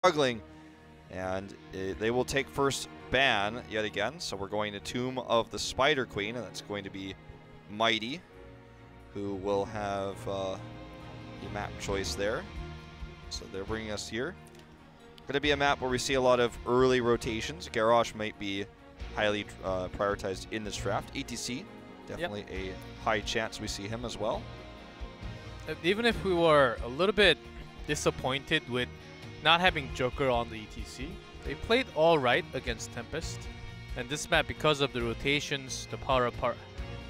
struggling, and they will take first ban yet again. So we're going to Tomb of the Spider Queen, and that's going to be Mighty, who will have the map choice there. So they're bringing us here. Going to be a map where we see a lot of early rotations. Garrosh might be highly prioritized in this draft. ETC, definitely a high chance we see him as well. Even if we were a little bit disappointed with not having Joker on the ETC, they played all right against Tempest. And this map, because of the rotations, the power of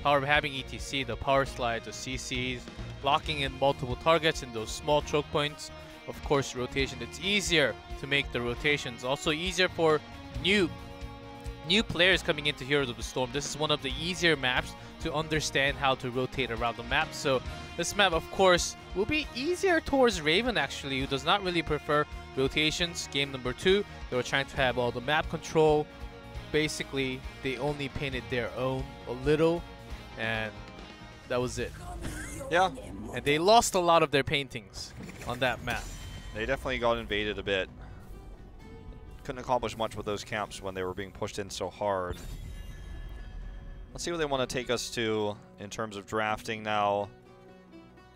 having ETC, the power slides, the CCs, locking in multiple targets in those small choke points, of course, rotation. It's easier to make the rotations. Also easier for new players coming into Heroes of the Storm. This is one of the easier maps to understand how to rotate around the map. So this map, of course, will be easier towards Raven, actually, who does not really prefer rotations. Game number 2, they were trying to have all the map control. Basically, they only painted their own a little, and that was it. Yeah. And they lost a lot of their paintings on that map. They definitely got invaded a bit. Couldn't accomplish much with those camps when they were being pushed in so hard. Let's see what they want to take us to in terms of drafting now,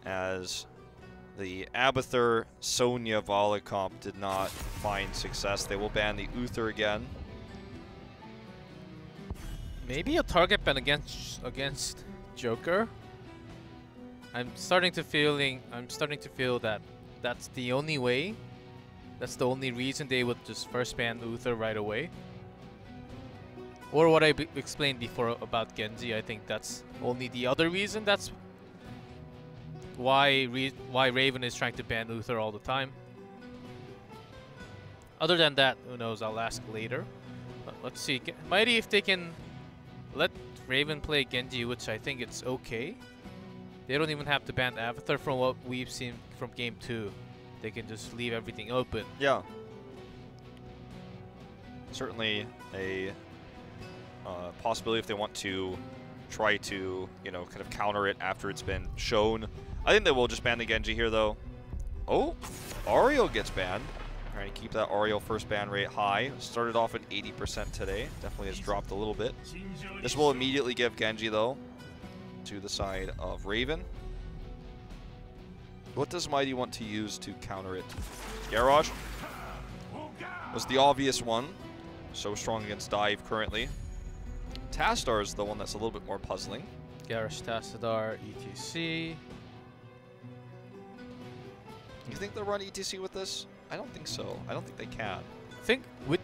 as the Abathur Sonya Vala comp did not find success. They will ban the Uther again. Maybe a target ban against Joker. I'm starting to feel that that's the only way. That's the only reason they would just first ban Uther right away. Or what I explained before about Genji, I think that's only the other reason. That's why Raven is trying to ban Uther all the time. Other than that, who knows, I'll ask later. But let's see. Mighty, if they can let Raven play Genji, which I think it's okay. They don't even have to ban Avatar from what we've seen from Game 2. They can just leave everything open. Yeah. Certainly a possibility if they want to try to, you know, kind of counter it after it's been shown. I think they will just ban the Genji here, though. Oh, Ariel gets banned. Trying to keep that Ariel first ban rate high. Started off at 80% today. Definitely has dropped a little bit. This will immediately give Genji, though, to the side of Raven. What does Mighty want to use to counter it? Garrosh was the obvious one. So strong against Dive currently. Tassadar is the one that's a little bit more puzzling. Garrosh, Tassadar, ETC. You think they'll run ETC with this? I don't think so. I don't think they can. I think with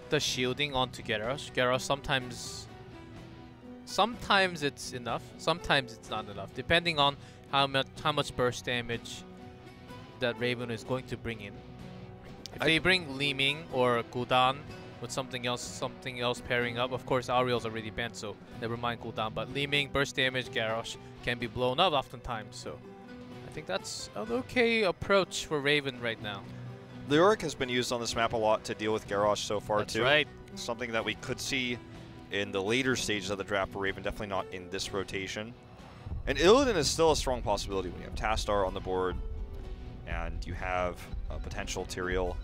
the shielding onto Garrosh sometimes it's enough, sometimes it's not enough, depending on how much burst damage that Raven is going to bring in. If they bring Li Ming or Gul'dan with something else pairing up, of course Ariel's already banned, so never mind Gul'dan, but Li Ming, burst damage, Garrosh can be blown up oftentimes, so I think that's an okay approach for Raven right now. Lyric has been used on this map a lot to deal with Garrosh so far, That's too. right. Something that we could see in the later stages of the draft for Raven, definitely not in this rotation. And Illidan is still a strong possibility when you have Tassadar on the board and you have a potential Tyrael.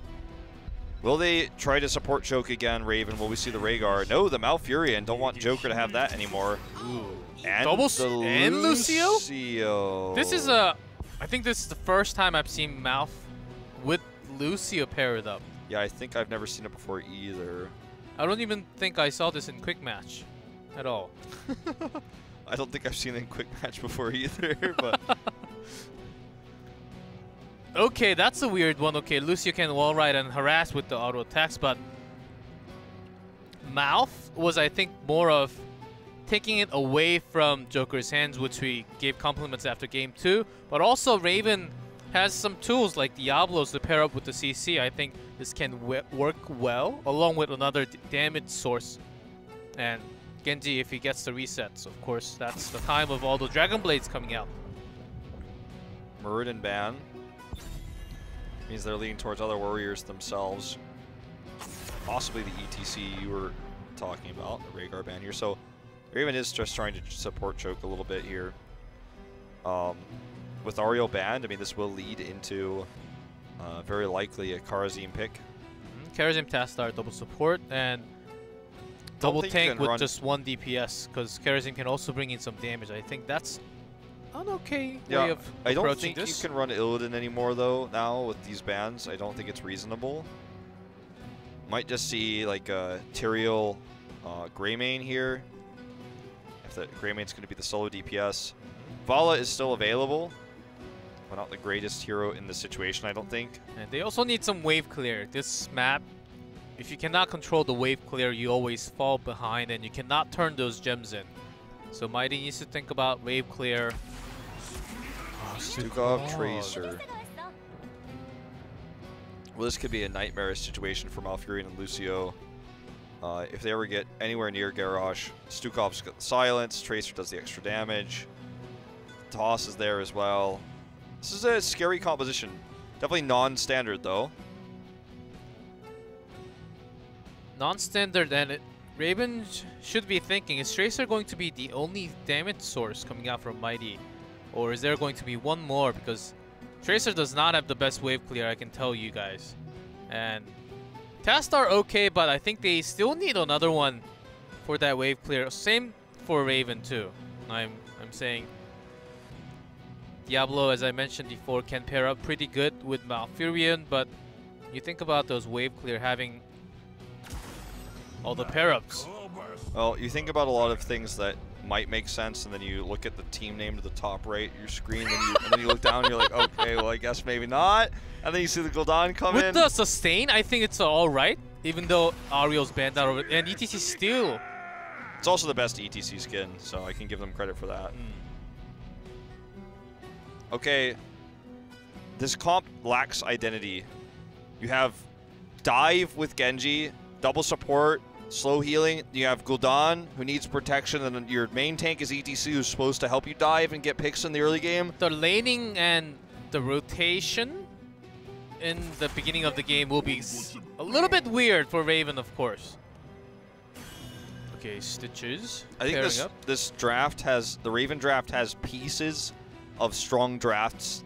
Will they try to support choke again, Raven? Will we see the Rhaegar? No, the Malfurion. Don't want Joker to have that anymore. Ooh. And and Lucio? This is I think this is the first time I've seen Malf with Lucio paired up. Yeah, I think I've never seen it before either. I don't even think I saw this in Quick Match at all. I don't think I've seen it in Quick Match before either, but... Okay, that's a weird one. Okay, Lucio can wall ride and harass with the auto attacks, but Malf was, I think, more of taking it away from Joker's hands, which we gave compliments after Game 2. But also, Raven has some tools like Diablos to pair up with the CC. I think this can work well, along with another damage source. And Genji, if he gets the resets, of course, that's the time of all the Dragon Blades coming out. Muradin ban means they're leaning towards other warriors themselves. Possibly the ETC you were talking about, the Rhaegar ban here. So Raven is just trying to support choke a little bit here. With Ariel banned, I mean, this will lead into very likely a Kharazim pick Karazim Tastar double support and double tank with just 1 DPS, because Karazim can also bring in some damage. I think that's an okay way of approaching this. I don't think you can run Illidan anymore though now with these bans. I don't think it's reasonable. Might just see like a Tyrael Greymane here. If the Greymane's going to be the solo DPS. Vala is still available, but not the greatest hero in this situation, I don't think. And they also need some wave clear. This map, if you cannot control the wave clear, you always fall behind and you cannot turn those gems in. So Mighty needs to think about wave clear. Stukov, Tracer. Well, this could be a nightmarish situation for Malfurion and Lucio. If they ever get anywhere near Garrosh, Stukov's got the silence, Tracer does the extra damage. Toss is there as well. This is a scary composition. Definitely non-standard though. Non-standard, and Raven should be thinking, is Tracer going to be the only damage source coming out from Mighty? Or is there going to be one more? Because Tracer does not have the best wave clear, I can tell you guys. And Tastar okay, but I think they still need another one for that wave clear. Same for Raven too. I'm saying Diablo, as I mentioned before, can pair up pretty good with Malfurion, but you think about those wave clear having all the pair-ups. Well, you think about a lot of things that might make sense, and then you look at the team name to the top right of your screen, and then you look down and you're like, okay, well, I guess maybe not. And then you see the Gul'dan come in. With the sustain, I think it's alright, even though Ariel's banned out of it. And ETC still. It's also the best ETC skin, so I can give them credit for that. Okay, this comp lacks identity. You have dive with Genji, double support, slow healing. You have Gul'dan, who needs protection, and then your main tank is ETC, who's supposed to help you dive and get picks in the early game. The laning and the rotation in the beginning of the game will be a little bit weird for Raven, of course. Okay, Stitches. I think this draft has, the Raven draft has pieces of strong drafts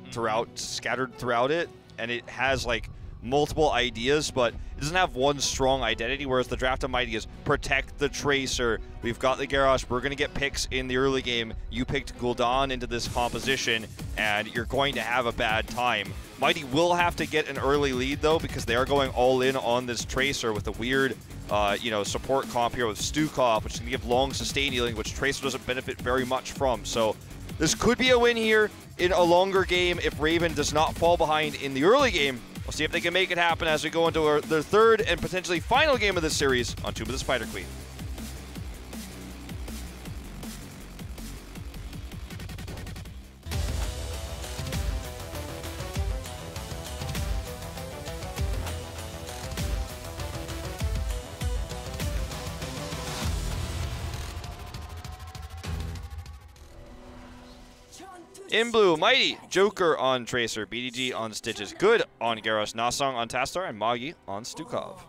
scattered throughout it, and it has like multiple ideas, but it doesn't have one strong identity, whereas the draft of Mighty is protect the Tracer. We've got the Garrosh. We're going to get picks in the early game. You picked Gul'dan into this composition, and you're going to have a bad time. Mighty will have to get an early lead, though, because they are going all in on this Tracer with a weird support comp here with Stukov, which can give long sustain healing, which Tracer doesn't benefit very much from. So this could be a win here in a longer game if Raven does not fall behind in the early game. We'll see if they can make it happen as we go into their third and potentially final game of this series on Tomb of the Spider Queen. In blue, Mighty, Joker on Tracer, BDG on Stitches, Good on Garrosh, Nasong on Tastar, and Magi on Stukov.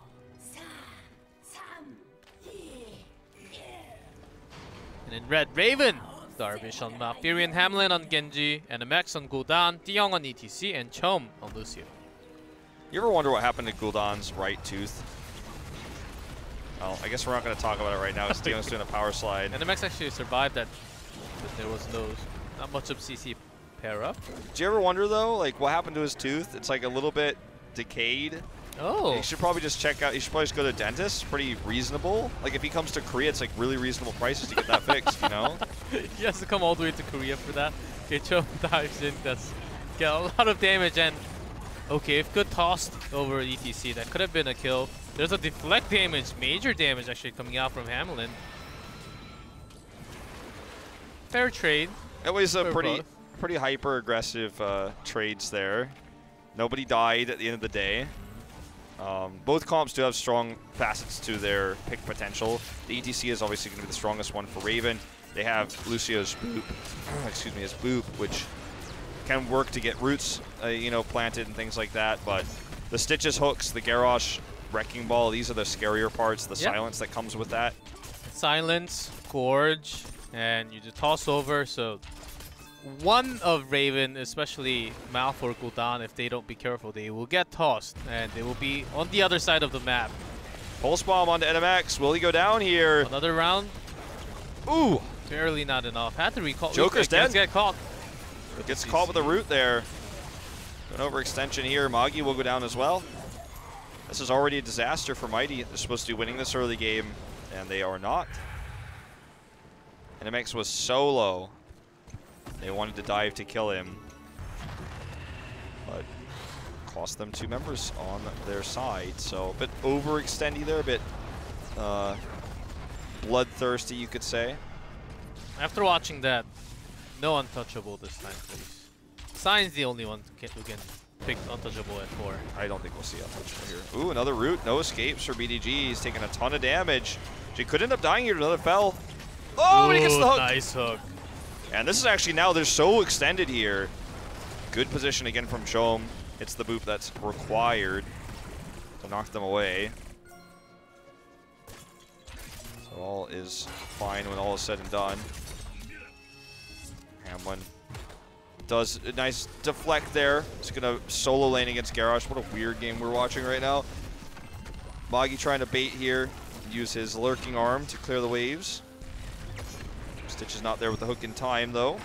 And in red, Raven, Darvish on Malfurion, Hamlin on Genji, and MX on Gul'dan, Diong on ETC, and Chom on Lucio. You ever wonder what happened to Gul'dan's right tooth? Well, I guess we're not going to talk about it right now. Diong's doing a power slide. And MX actually survived that, but there was not much of CC pair up. Do you ever wonder though, like what happened to his tooth? It's like a little bit decayed. Oh. You should probably just check out, you should probably just go to the dentist. Pretty reasonable. Like if he comes to Korea, it's like really reasonable prices to get that fixed, you know? He has to come all the way to Korea for that. Okay, Chom dives in, does get a lot of damage, and okay, if good tossed over ETC, that could have been a kill. There's a deflect damage, major damage actually coming out from Hamlin. Fair trade. It was a pretty hyper-aggressive trades there. Nobody died at the end of the day. Both comps do have strong facets to their pick potential. The ETC is obviously going to be the strongest one for Raven. They have Lucio's boop, his boop, which can work to get roots, planted and things like that. But the Stitches hooks, the Garrosh Wrecking Ball, these are the scarier parts. The silence that comes with that. Silence, Gorge, and you just toss over. So one of Raven, especially Mouth or Gul'dan, if they don't be careful, they will get tossed and they will be on the other side of the map. Pulse bomb onto NMX. Will he go down here? Another round. Ooh. Barely not enough. Had to recall. Joker's dead. Get caught. Gets caught with a root there. An overextension here. Magi will go down as well. This is already a disaster for Mighty. They're supposed to be winning this early game, and they are not. NMX was so low. They wanted to dive to kill him, but cost them 2 members on their side. So a bit overextendy there, a bit bloodthirsty, you could say. After watching that, no untouchable this time, please. Sign's the only one who can pick untouchable at 4. I don't think we'll see untouchable here. Ooh, another root. No escapes for BDG. He's taking a ton of damage. She could end up dying here. Another fell. Oh, ooh, and he gets the hook. Nice hook. And this is actually now, they're so extended here. Good position again from Shom. It's the boop that's required to knock them away. So all is fine when all is said and done. Hamlin does a nice deflect there. He's going to solo lane against Garrosh. What a weird game we're watching right now. Magi trying to bait here. Use his lurking arm to clear the waves. Stitch is not there with the hook in time, though.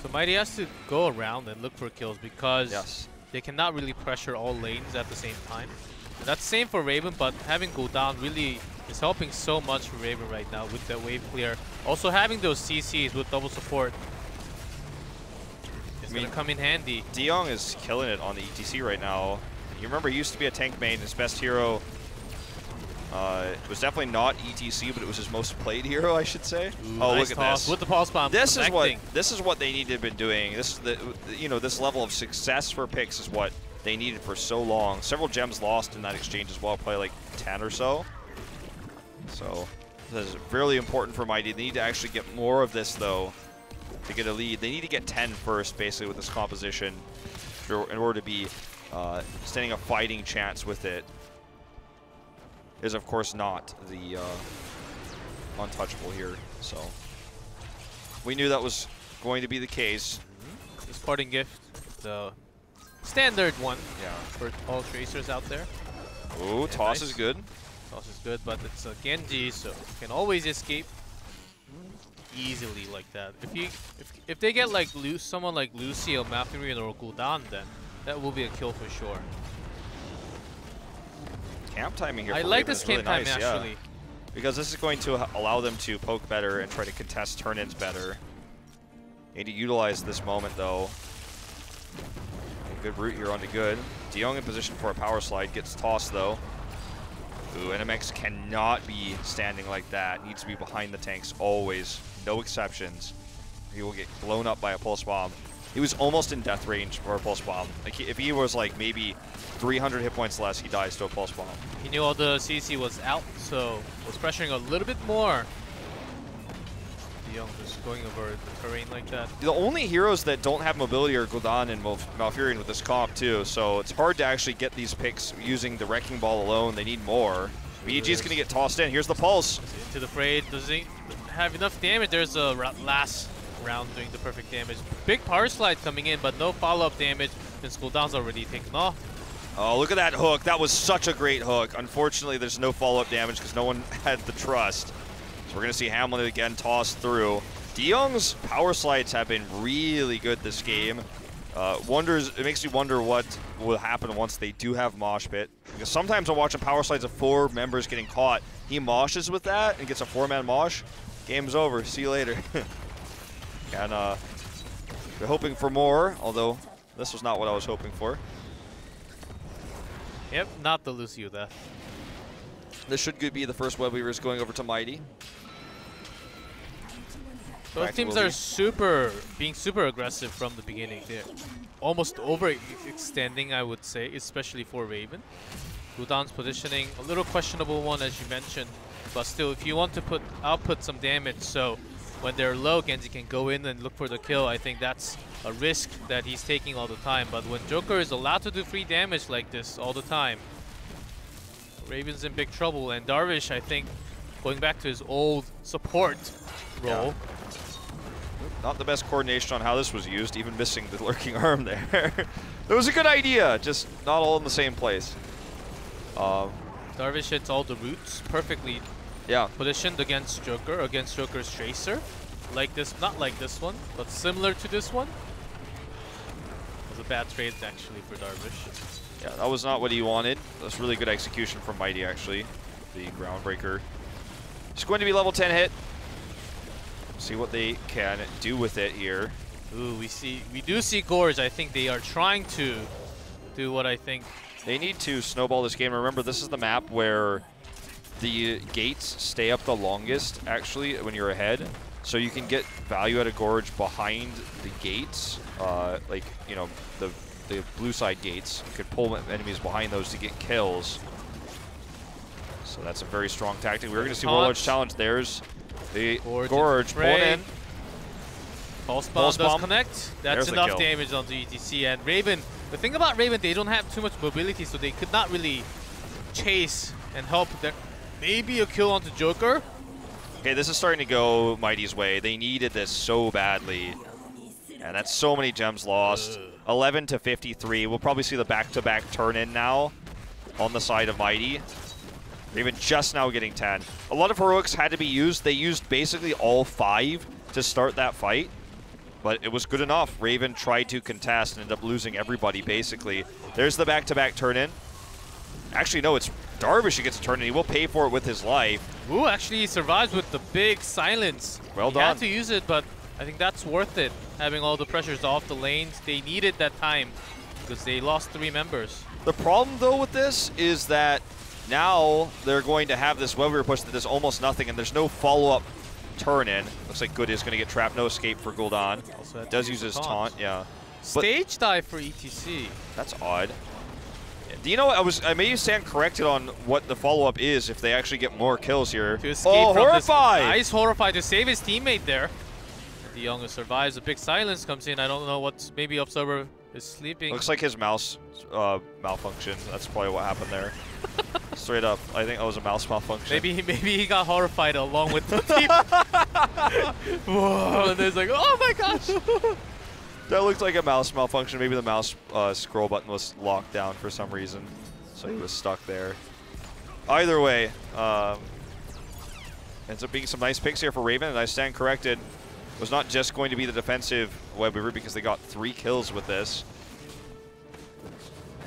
So Mighty has to go around and look for kills because yes, they cannot really pressure all lanes at the same time. And that's the same for Raven, but having Gul'dan really is helping so much for Raven right now with that wave clear. Also having those CCs with double support is going to come in handy. De is killing it on the ETC right now. You remember he used to be a tank main. His best hero was definitely not ETC, but it was his most played hero, I should say. Ooh, oh, nice look at this! With the pulse bomb. This is what they need to have been doing. This is this level of success for picks is what they needed for so long. Several gems lost in that exchange as well, probably like 10 or so. So this is really important for Mighty. They need to actually get more of this though to get a lead. They need to get 10 first, basically, with this composition in order to be standing a fighting chance with it. Is of course not the untouchable here, so we knew that was going to be the case. This parting gift, the standard one, yeah, for all tracers out there. Ooh, toss nice. is good. Toss is good, but it's a Genji, so you can always escape easily like that. If they get like someone like Lucy or Malfurion or Gul'dan, then that will be a kill for sure. Camp timing here. I for like Raven this is really camp time nice, actually. Yeah. Because this is going to allow them to poke better and try to contest turn-ins better. Need to utilize this moment though. A good route here onto good. De in position for a power slide, gets tossed though. Ooh, NMX cannot be standing like that. Needs to be behind the tanks always. No exceptions. He will get blown up by a pulse bomb. He was almost in death range for a pulse bomb. Like if he was like maybe 300 hit points less, he dies to a pulse bomb. He knew all the CC was out, so was pressuring a little bit more. De just going over the terrain like that. The only heroes that don't have mobility are Gul'dan and Malfurion with this comp too, so it's hard to actually get these picks using the Wrecking Ball alone. They need more. BG is going to get tossed in. Here's the pulse. Into the fray. Does he have enough damage? There's a last round doing the perfect damage. Big power slide coming in, but no follow-up damage since Gul'dan's already taken off. Oh, look at that hook. That was such a great hook. Unfortunately, there's no follow-up damage because no one had the trust. So we're going to see Hamlin again tossed through. De power slides have been really good this game. It makes me wonder what will happen once they do have mosh pit. Because sometimes I'm watching power slides of 4 members getting caught. He moshes with that and gets a 4-man mosh. Game's over. See you later. And they're hoping for more, although this was not what I was hoping for. Yep, not the Lucio death. This should be the first web weavers going over to Mighty. Both teams are being super aggressive from the beginning. They're almost overextending, I would say, especially for Raven. Gul'dan's positioning, a little questionable one as you mentioned, but still, if you want to output some damage, so when they're low, Genji can go in and look for the kill. I think that's a risk that he's taking all the time. But when Joker is allowed to do free damage like this all the time, Raven's in big trouble. And Darvish, I think, going back to his old support role, not the best coordination on how this was used, even missing the lurking arm there. It was a good idea, just not all in the same place. Darvish hits all the roots perfectly. Yeah. Positioned against Joker, against Joker's Tracer. Like this, not like this one, but similar to this one. It was a bad trade actually for Darvish. Yeah, that was not what he wanted. That's really good execution from Mighty actually. The Groundbreaker. It's going to be level 10 hit. See what they can do with it here. Ooh, we do see Gorge. I think they are trying to do what I think. They need to snowball this game. Remember, this is the map where the gates stay up the longest, actually, when you're ahead. So you can get value out of Gorge behind the gates, like, you know, the blue side gates. You could pull enemies behind those to get kills. So that's a very strong tactic. We're going to see Warlord's Challenge. There's the Gorge pulling in. Pulse Bomb does connect. That's enough damage onto ETC. And Raven, the thing about Raven, they don't have too much mobility, so they could not really chase and help them. Maybe a kill onto Joker. Okay, this is starting to go Mighty's way. They needed this so badly. And that's so many gems lost. 11 to 53. We'll probably see the back-to-back turn-in now on the side of Mighty. Raven just now getting 10. A lot of heroics had to be used. They used basically all 5 to start that fight. But it was good enough. Raven tried to contest and ended up losing everybody, basically. There's the back-to-back turn-in. Actually, no, it's Darvish who gets a turn-in. He will pay for it with his life. Ooh, actually, he survives with the big silence. Well done. He had to use it, but I think that's worth it, having all the pressures off the lanes. They needed that time because they lost 3 members. The problem, though, with this is that now they're going to have this web push that does almost nothing, and there's no follow-up turn-in. Looks like Good is going to get trapped. No escape for Gul'dan. Does use his taunt, yeah. Stage dive for ETC. That's odd. Do you know what? I may stand corrected on what the follow-up is if they actually get more kills here. To escape from Horrified! Nice Horrified to save his teammate there. The Young survives. A big silence comes in. I don't know what's... Maybe Observer is sleeping. Looks like his mouse malfunction. That's probably what happened there. Straight up. I think that was a mouse malfunction. Maybe he got horrified along with the team. Whoa, and there's like, oh my gosh! That looked like a mouse malfunction. Maybe the mouse scroll button was locked down for some reason, so he was stuck there. Either way, ends up being some nice picks here for Raven, and I stand corrected. It was not just going to be the defensive Web Weaver because they got 3 kills with this.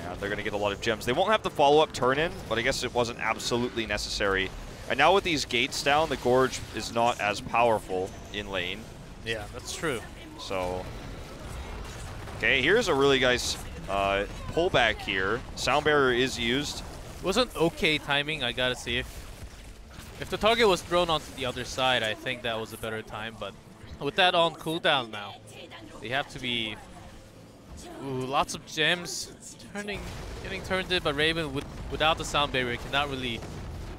And they're going to get a lot of gems. They won't have the follow-up turn-in, but I guess it wasn't absolutely necessary. And now with these gates down, the Gorge is not as powerful in lane. Yeah, that's true. So, okay, here's a really nice pullback here. Sound Barrier is used. It wasn't okay timing, I gotta say. If the target was thrown onto the other side, I think that was a better time. But with that on cooldown now, they have to be... Ooh, lots of gems getting turned in, but Raven without the Sound Barrier cannot really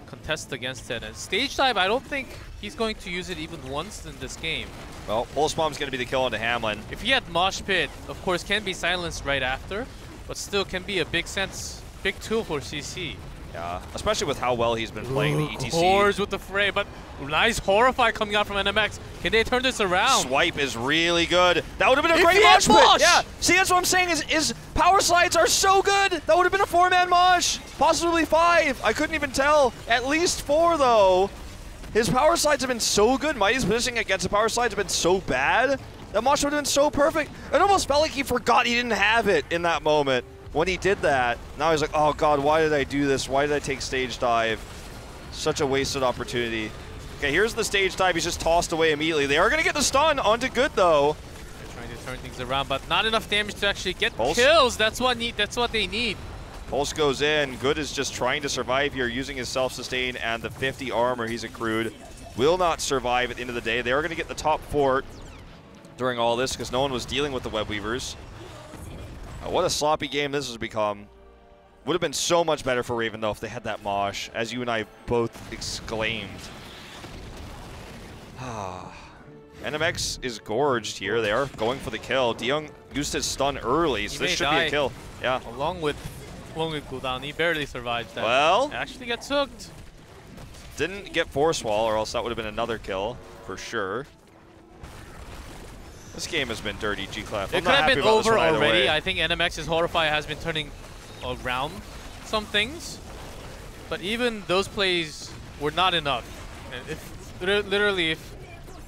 contest against it. And Stage Dive, I don't think he's going to use it even once in this game. Well, Pulse Bomb's going to be the kill onto Hamlin. If he had Mosh Pit, of course, can be silenced right after, but still can be a big tool for CC. Yeah, especially with how well he's been playing the ETC. Horrors with the fray, but nice Horrify coming out from NMX. Can they turn this around? Swipe is really good. That would have been a great mosh pit. Yeah, see, that's what I'm saying is power slides are so good. That would have been a 4-man mosh, possibly 5. I couldn't even tell. At least 4, though. His power slides have been so good. Mighty's positioning against the power slides have been so bad. That mosh would have been so perfect. It almost felt like he forgot he didn't have it in that moment. When he did that, now he's like, oh god, why did I do this? Why did I take Stage Dive? Such a wasted opportunity. Okay, here's the Stage Dive. He's just tossed away immediately. They are going to get the stun onto Good, though. They're trying to turn things around, but not enough damage to actually get kills. That's what they need. Pulse goes in. Good is just trying to survive here using his self-sustain and the 50 armor he's accrued. Will not survive at the end of the day. They are going to get the top fort during all this because no one was dealing with the Web Weavers. What a sloppy game this has become. Would have been so much better for Raven, though, if they had that mosh, as you and I both exclaimed. NMX is gorged here. They are going for the kill. DeYoung used his stun early, so this should be a kill. Yeah. Along with cooldown, he barely survived that. Well, actually gets hooked. Didn't get Force Wall, or else that would have been another kill, for sure. This game has been dirty, G-Clef. It could have been over already. I think NMX's Horrify has been turning around some things. But even those plays were not enough. And literally, if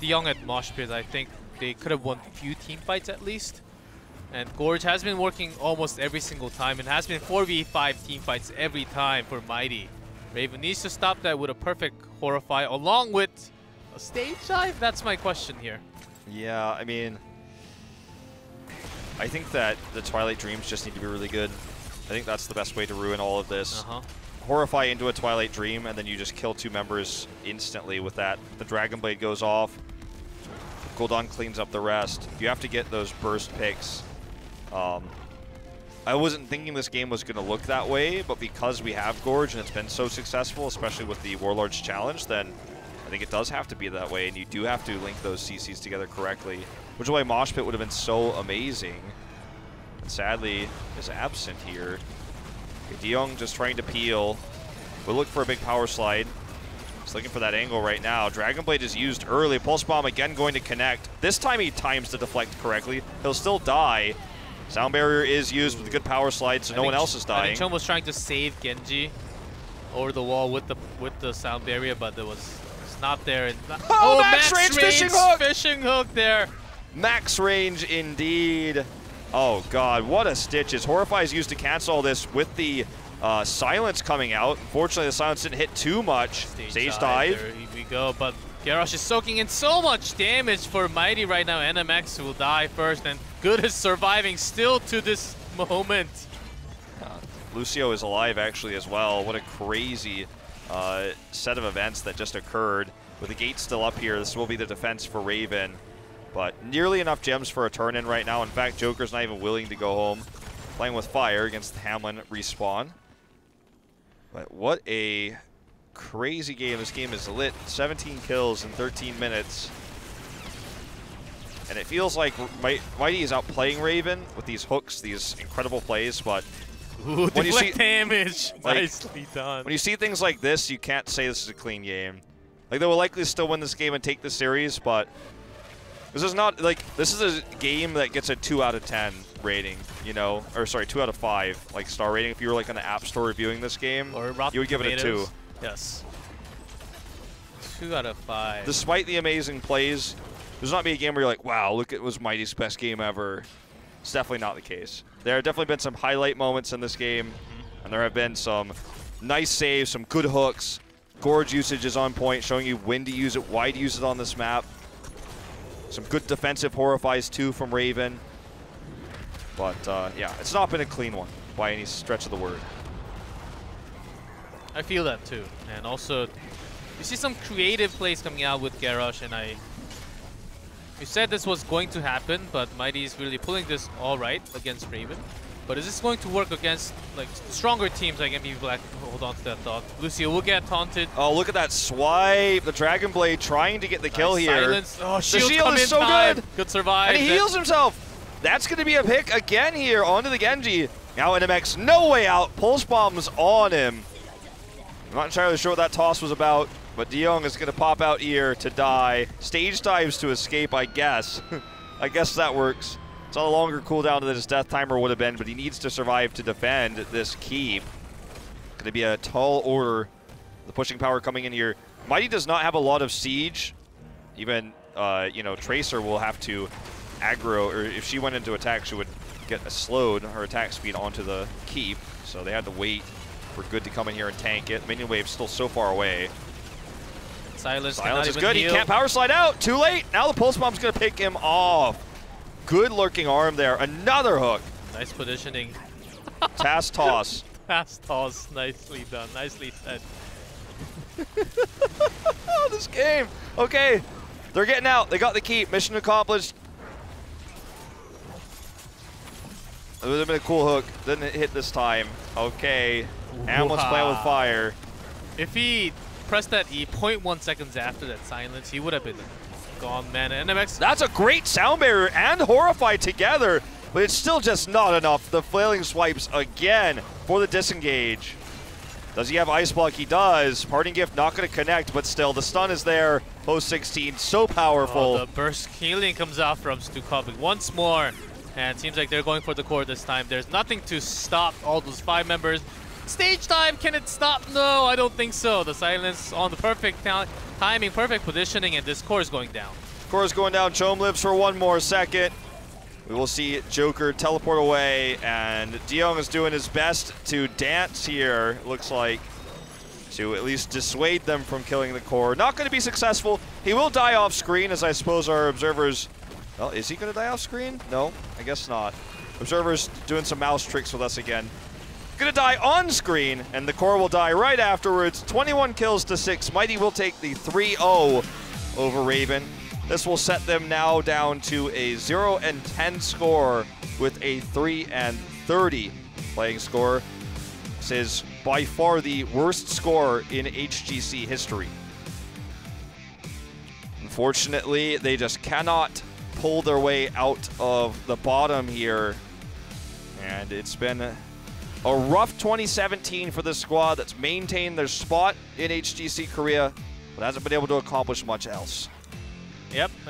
DeYoung had Mosh Pit, I think they could have won a few team fights at least. And Gorge has been working almost every single time and has been 4v5 team fights every time for Mighty. Raven needs to stop that with a perfect Horrify along with a stage dive? That's my question here. Yeah, I mean, I think that the Twilight Dreams just need to be really good. I think that's the best way to ruin all of this. Horrify into a Twilight Dream, and then you just kill 2 members instantly with that. The Dragon Blade goes off. Gul'dan cleans up the rest. You have to get those burst picks. I wasn't thinking this game was going to look that way, but because we have Gorge and it's been so successful, especially with the Warlords Challenge, then I think it does have to be that way, and you do have to link those CCs together correctly, which is why Mosh Pit would have been so amazing. And sadly, is absent here. DeYoung just trying to peel. We'll look for a big power slide. He's looking for that angle right now. Dragon Blade is used early. Pulse Bomb again going to connect. This time he times the deflect correctly. He'll still die. Sound Barrier is used with a good power slide, so no one else is dying. I think Chum was trying to save Genji over the wall with the Sound Barrier, but it's not there. And oh, max range fishing hook! Fishing hook there. Max range indeed. Oh god, what a stitches. Horrify is used to cancel all this with the silence coming out. Unfortunately, the silence didn't hit too much. Stage dive. There we go, but Garrosh is soaking in so much damage for Mighty right now. NMX will die first, and Good is surviving still to this moment. Lucio is alive actually as well. What a crazy set of events that just occurred. With the gate still up here, this will be the defense for Raven. But nearly enough gems for a turn-in right now. In fact, Joker's not even willing to go home. Playing with fire against the Hamlin respawn. But what a crazy game. This game is lit. 17 kills in 13 minutes. And it feels like Mighty is outplaying Raven with these hooks, these incredible plays, but ooh, when you see damage, like, nicely done. When you see things like this, you can't say this is a clean game. Like, they will likely still win this game and take the series, but this is not, like, this is a game that gets a 2 out of 10 rating, you know? Or, sorry, 2 out of 5, like, star rating. If you were, like, on the App Store reviewing this game, or you would give it a 2. Yes. 2 out of 5. Despite the amazing plays, there's not be a game where you're like, wow, look, it was Mighty's best game ever. It's definitely not the case. There have definitely been some highlight moments in this game, and there have been some nice saves, some good hooks. Gorge usage is on point, showing you when to use it, why to use it on this map. Some good defensive Horrifies too from Raven. But yeah, it's not been a clean one by any stretch of the word. I feel that too. And also, you see some creative plays coming out with Garrosh, and you said this was going to happen, but Mighty is really pulling this all right against Raven. But is this going to work against like stronger teams like MVP Black? Hold on to that thought. Lucio will get taunted. Oh, look at that swipe. The Dragon Blade trying to get the kill here. Silence. Oh, the shield is so good. Good survive. And he heals himself. That's going to be a pick again here onto the Genji. Now NMX, no way out. Pulse bombs on him. I'm not entirely sure what that toss was about, but DeYoung is going to pop out here to die. Stage dives to escape, I guess. I guess that works. It's on a longer cooldown than his death timer would have been, but he needs to survive to defend this keep. Going to be a tall order. The pushing power coming in here. Mighty does not have a lot of siege. Even, you know, Tracer will have to aggro, or if she went into attack, she would get a slowed her attack speed onto the keep. So they had to wait for Good to come in here and tank it. Minion wave's still so far away. Silence is good. Heal. He can't power slide out. Too late. Now the pulse bomb's going to pick him off. Good lurking arm there. Another hook. Nice positioning. Task toss. Task toss. Nicely done. Nicely said. This game. Okay. They're getting out. They got the keep. Mission accomplished. It would have been a cool hook. Didn't hit this time. Okay. Hamlet's playing with fire. If he pressed that E 0.1 seconds after that silence, he would have been gone, man. NMX. That's a great sound barrier and Horrify together, but it's still just not enough. The flailing swipes again for the disengage. Does he have Ice Block? He does. Parting Gift not going to connect, but still, the stun is there. Post 16, so powerful. Oh, the burst healing comes out from Stukovic once more. And it seems like they're going for the core this time. There's nothing to stop all those 5 members. Stage time, can it stop? No, I don't think so. The silence on the perfect timing, perfect positioning, and this core is going down. Core is going down. Chom lives for one more second. We will see Joker teleport away, and DeYoung is doing his best to dance here, looks like, to at least dissuade them from killing the core. Not going to be successful. He will die off screen, as I suppose our observers... Well, is he going to die off screen? No, I guess not. Observers doing some mouse tricks with us again. Going to die on screen, and the core will die right afterwards. 21 kills to 6. Mighty will take the 3-0 over Raven. This will set them now down to a 0-10 score with a 3-30 playing score. This is by far the worst score in HGC history. Unfortunately, they just cannot pull their way out of the bottom here. And it's been a rough 2017 for this squad that's maintained their spot in HGC Korea, but hasn't been able to accomplish much else. Yep, and